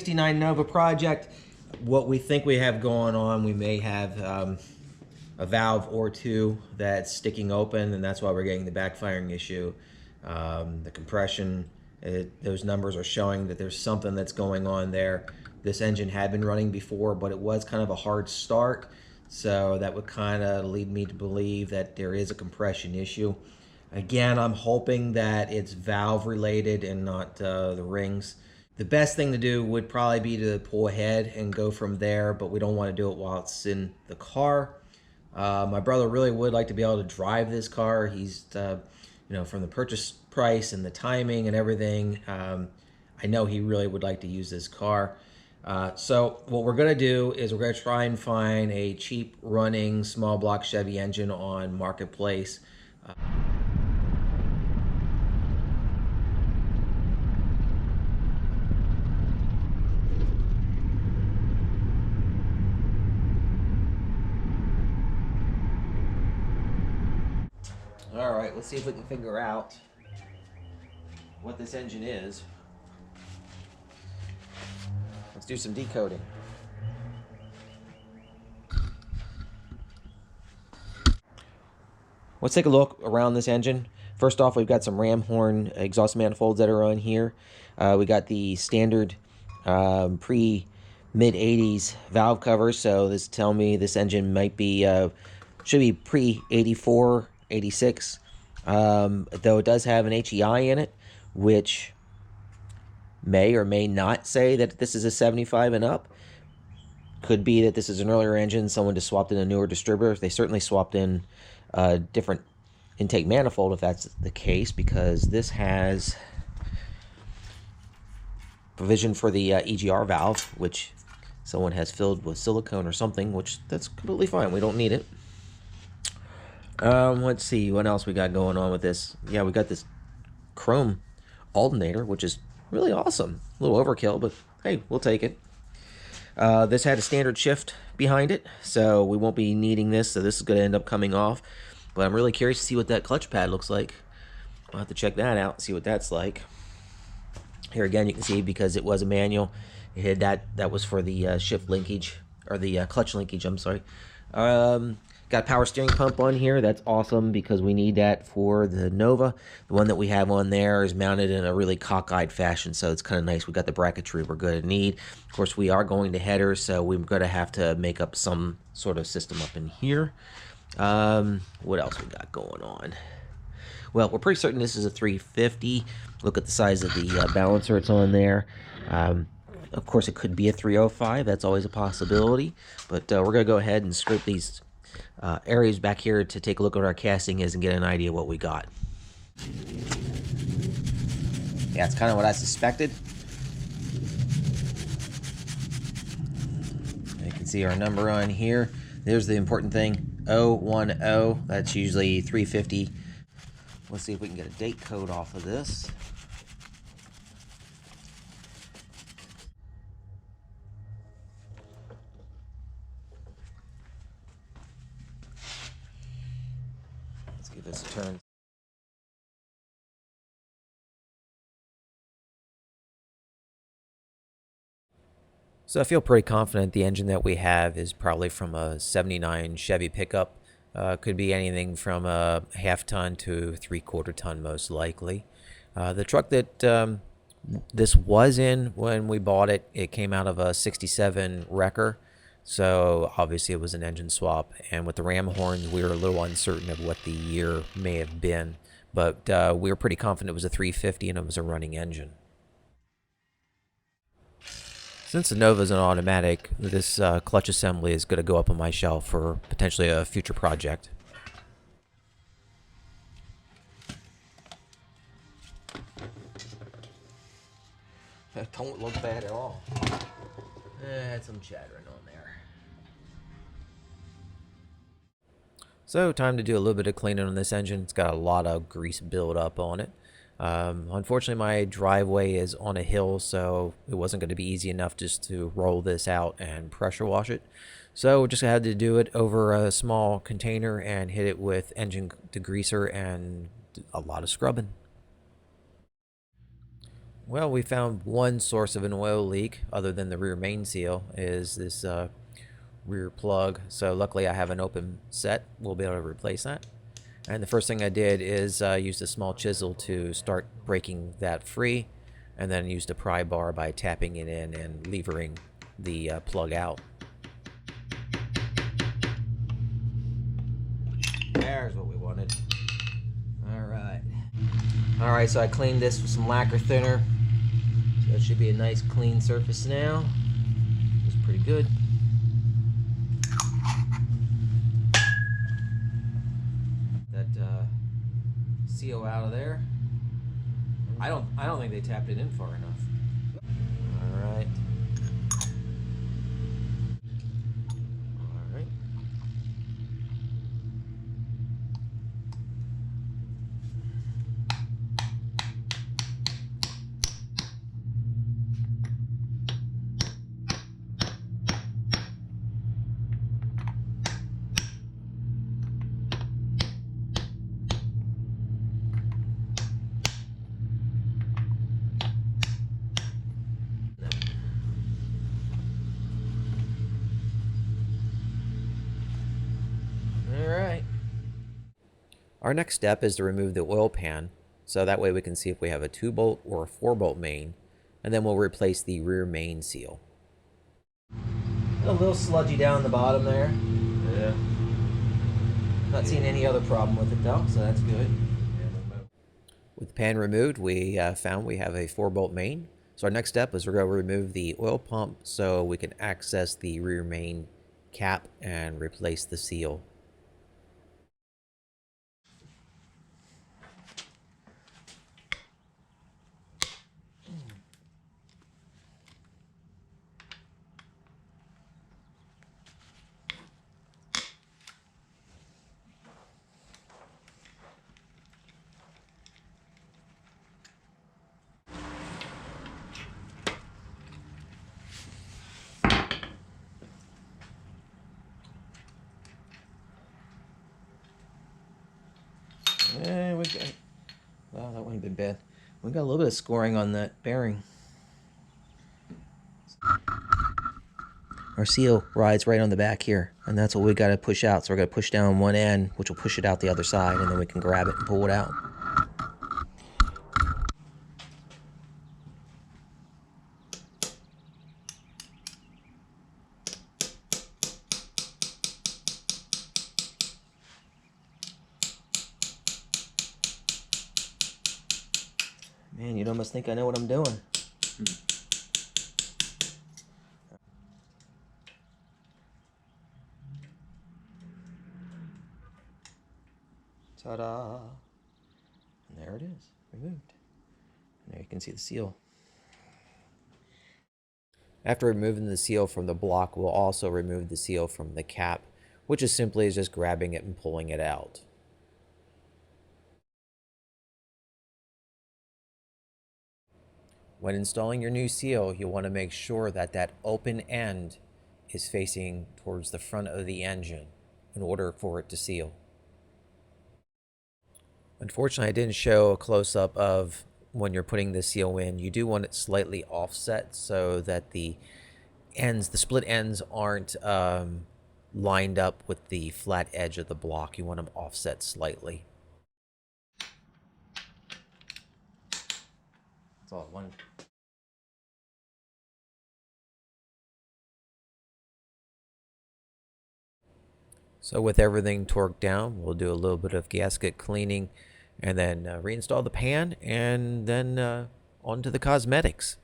69 Nova project. What we think we have going on, we may have a valve or two that's sticking open, and that's why we're getting the backfiring issue. The compression, those numbers are showing that there's something that's going on there. This engine had been running before, but it was kind of a hard start, so that would kind of lead me to believe that there is a compression issue. Again, I'm hoping that it's valve related and not the rings. The best thing to do would probably be to pull ahead and go from there, but we don't want to do it while it's in the car. My brother really would like to be able to drive this car. He's, from the purchase price and the timing and everything, I know he really would like to use this car. So what we're going to do is we're going to try and find a cheap running small block Chevy engine on Marketplace. All right, let's see if we can figure out what this engine is. Let's do some decoding. Let's take a look around this engine. First off, we've got some ram horn exhaust manifolds that are on here. We got the standard pre-mid-80s valve covers, so this tell me this engine might be should be pre-84, 86, though it does have an HEI in it, which may or may not say that this is a 75 and up. Could be that this is an earlier engine, someone just swapped in a newer distributor. They certainly swapped in a different intake manifold if that's the case, because this has provision for the EGR valve, which someone has filled with silicone or something, which that's completely fine. We don't need it. Let's see what else we got going on with this. Yeah, we got this chrome alternator, which is really awesome. A little overkill, but hey, we'll take it. This had a standard shift behind it, so we won't be needing this, so this is going to end up coming off. But I'm really curious to see what that clutch pad looks like. I'll have to check that out and see what that's like. Here again, you can see because it was a manual, it had that was for the shift linkage, or the clutch linkage, I'm sorry. Got a power steering pump on here. That's awesome because we need that for the Nova. The one that we have on there is mounted in a really cockeyed fashion, so it's kind of nice. We got the bracketry we're going to need. Of course, we are going to headers, so we're going to have to make up some sort of system up in here. What else we got going on? Well, we're pretty certain this is a 350. Look at the size of the balancer it's on there. Of course, it could be a 305. That's always a possibility. But we're going to go ahead and scrape these areas back here to take a look at what our casting is and get an idea of what we got. Yeah, it's kind of what I suspected. You can see our number on here. There's the important thing, 010. That's usually 350. Let's see if we can get a date code off of this. Let's give this a turn. So I feel pretty confident the engine that we have is probably from a 79 Chevy pickup. Could be anything from a half-ton to 3/4 ton most likely. The truck that this was in when we bought it, it came out of a 67 Wrecker. So obviously it was an engine swap. And with the ram horns, we were a little uncertain of what the year may have been. But we were pretty confident it was a 350 and it was a running engine. Since the Nova is an automatic, this clutch assembly is going to go up on my shelf for potentially a future project. That don't look bad at all. Had some chattering on there. So time to do a little bit of cleaning on this engine. It's got a lot of grease buildup on it. Unfortunately, my driveway is on a hill, so it wasn't going to be easy enough just to roll this out and pressure wash it. So just had to do it over a small container and hit it with engine degreaser and a lot of scrubbing. Well, we found one source of an oil leak other than the rear main seal is this rear plug. So luckily I have an open set. We'll be able to replace that. And the first thing I did is use a small chisel to start breaking that free, and then used a pry bar by tapping it in and levering the plug out. There's what we wanted. All right, so I cleaned this with some lacquer thinner. So it should be a nice clean surface now. It's pretty good. That seal out of there. I don't think they tapped it in far enough. All right. All right. Our next step is to remove the oil pan, so that way we can see if we have a 2-bolt or a 4-bolt main, and then we'll replace the rear main seal. A little sludgy down the bottom there. Yeah. Not seeing any other problem with it though, so that's good. With the pan removed, we found we have a 4-bolt main. So our next step is we're going to remove the oil pump so we can access the rear main cap and replace the seal. Yeah, we got. Wow, that wouldn't have been bad. We got a little bit of scoring on that bearing. Our seal rides right on the back here, and that's what we got to push out. So we're going to push down one end, which will push it out the other side, and then we can grab it and pull it out. Man, you'd almost think I know what I'm doing. Ta-da! And there it is, removed. And there you can see the seal. After removing the seal from the block, we'll also remove the seal from the cap, which is simply just grabbing it and pulling it out. When installing your new seal, you'll want to make sure that that open end is facing towards the front of the engine in order for it to seal. Unfortunately, I didn't show a close-up of when you're putting the seal in. You do want it slightly offset so that the ends, the split ends, aren't lined up with the flat edge of the block. You want them offset slightly. That's all I wanted. So with everything torqued down, we'll do a little bit of gasket cleaning and then reinstall the pan, and then on to the cosmetics.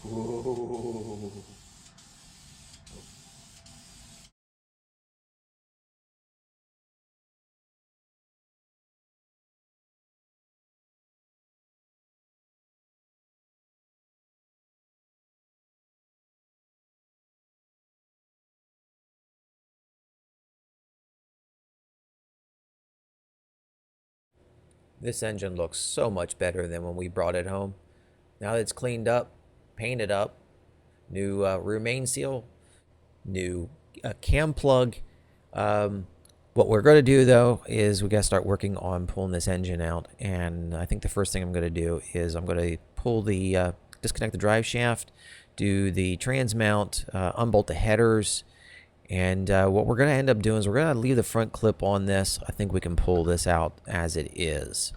Whoa. This engine looks so much better than when we brought it home. Now that it's cleaned up, painted up, new rear main seal, new cam plug, What we're going to do, though, is we got to start working on pulling this engine out. And I think the first thing I'm going to do is I'm going to pull the, disconnect the drive shaft, do the trans mount, unbolt the headers. And what we're going to end up doing is we're going to leave the front clip on this. I think we can pull this out as it is.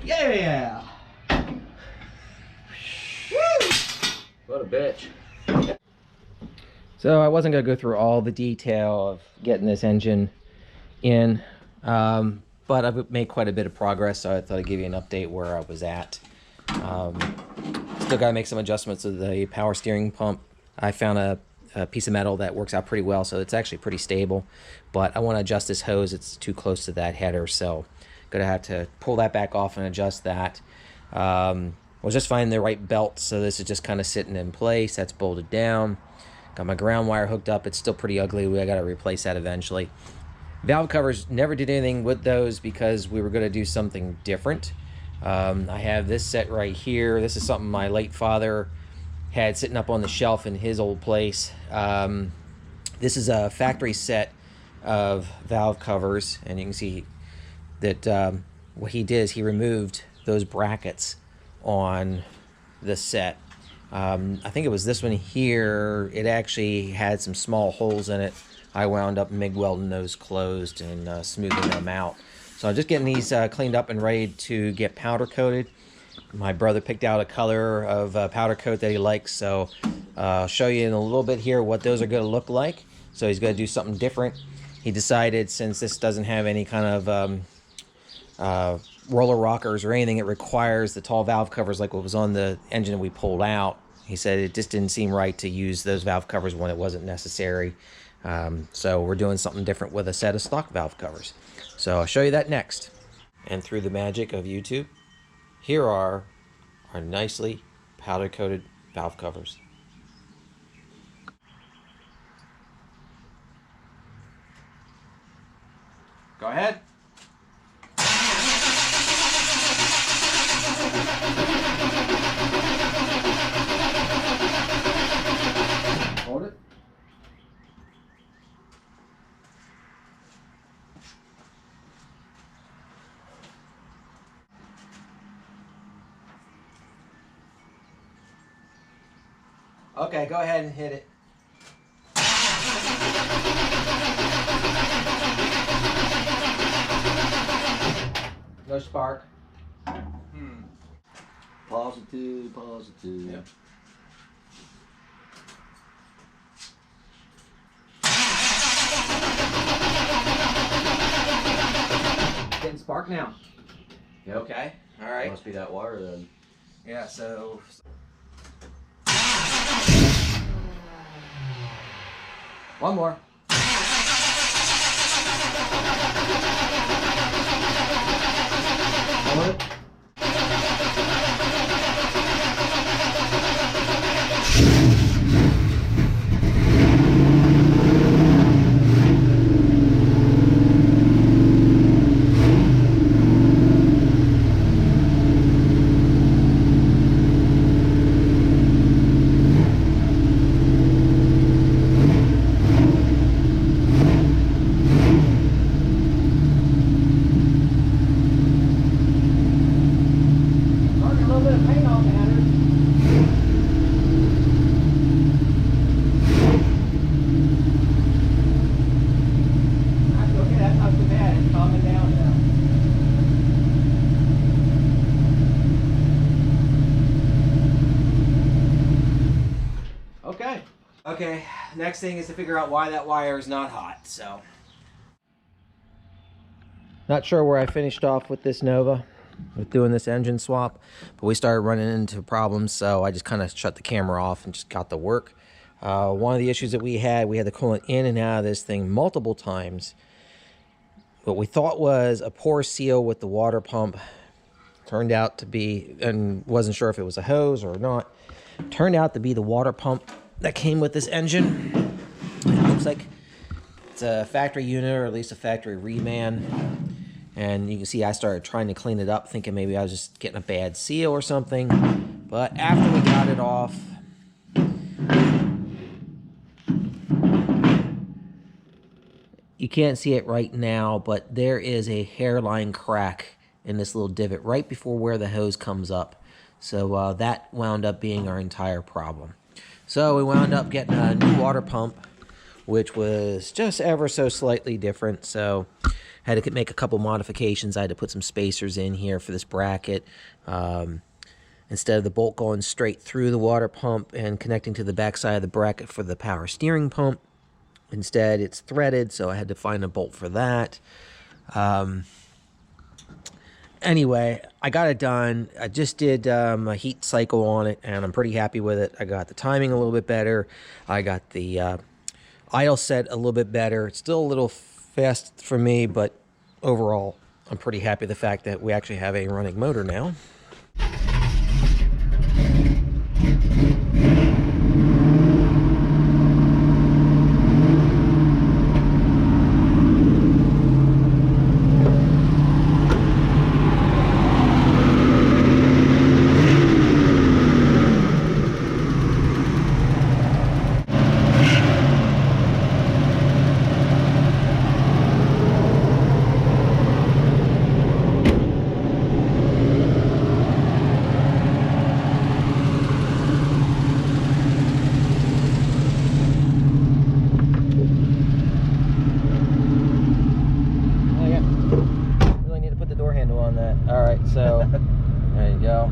Yeah! Woo! What a bitch. So I wasn't going to go through all the detail of getting this engine in, but I've made quite a bit of progress, so I thought I'd give you an update where I was at. Still got to make some adjustments to the power steering pump. I found a piece of metal that works out pretty well, so it's actually pretty stable, but I want to adjust this hose. It's too close to that header, so going to have to pull that back off and adjust that. Was just finding the right belt, so this is just kind of sitting in place. That's bolted down. Got my ground wire hooked up. It's still pretty ugly. I got to replace that eventually. Valve covers, never did anything with those because we were going to do something different. I have this set right here. This is something my late father had sitting up on the shelf in his old place. This is a factory set of valve covers, and you can see that what he did is he removed those brackets on the set. I think it was this one here. It actually had some small holes in it. I wound up MIG welding those closed and smoothing them out. So I'm just getting these cleaned up and ready to get powder coated. My brother picked out a color of powder coat that he likes, so I'll show you in a little bit here what those are going to look like. So he's going to do something different. He decided, since this doesn't have any kind of roller rockers or anything, it requires the tall valve covers like what was on the engine that we pulled out. He said it just didn't seem right to use those valve covers when it wasn't necessary. So we're doing something different with a set of stock valve covers. So I'll show you that next. And through the magic of YouTube, here are our nicely powder coated valve covers. Go ahead. Hold it. Okay, go ahead and hit it. No spark. Positive, positive. Yep. Getting spark now. Yep. Okay. All right. Must be that wire then. Yeah. So. One more. One. Starting a little bit of paint on matters. That's okay, that's not too bad. It's calming down now. Okay. Okay, next thing is to figure out why that wire is not hot, so. Not sure where I finished off with this Nova, with doing this engine swap, but we started running into problems, so I just kind of shut the camera off and just got to work. One of the issues that we had the coolant in and out of this thing multiple times. What we thought was a poor seal with the water pump turned out to be, and wasn't sure if it was a hose or not, turned out to be the water pump that came with this engine. It looks like it's a factory unit, or at least a factory reman. And you can see I started trying to clean it up, thinking maybe I was just getting a bad seal or something. But after we got it off, you can't see it right now, but there is a hairline crack in this little divot right before where the hose comes up. So that wound up being our entire problem. So we wound up getting a new water pump, which was just ever so slightly different. So had to make a couple modifications. I had to put some spacers in here for this bracket. Instead of the bolt going straight through the water pump and connecting to the backside of the bracket for the power steering pump, instead it's threaded, so I had to find a bolt for that. Anyway, I got it done. I just did a heat cycle on it, and I'm pretty happy with it. I got the timing a little bit better. I got the idle set a little bit better. It's still a little fast for me, but overall, I'm pretty happy with the fact that we actually have a running motor now. So there you go.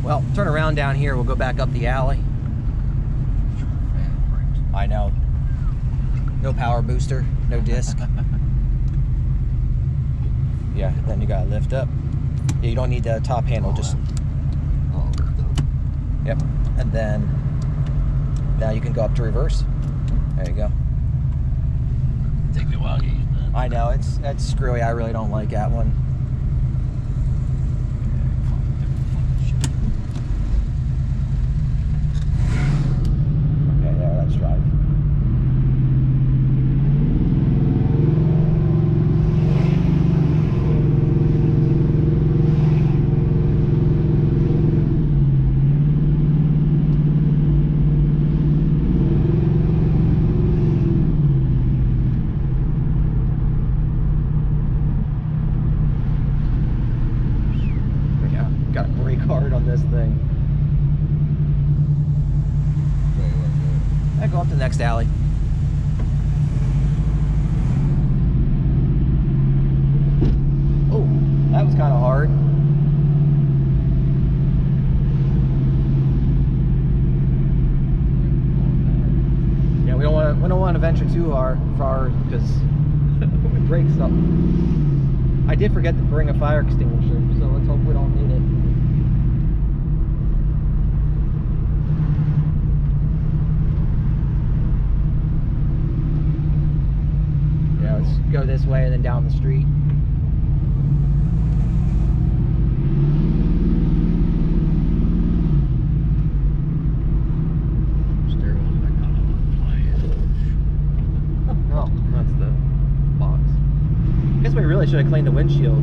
Well, turn around down here. We'll go back up the alley. I know. No power booster, no disc. Yeah, then you gotta lift up. Yeah, you don't need the top handle, just. Yep, and then now you can go up to reverse. There you go. Take me a while to get used to that. I know, that's screwy. I really don't like that one. Okay, yeah, let's drive. hard on this thing. I go up to the next alley. Oh, that was kind of hard. Yeah, we don't want to venture too far because we break something. I did forget to bring a fire extinguisher, so let's hope we don't need it. Yeah, let's go this way and then down the street. Oh, that's the box. I guess we really should have cleaned the windshield.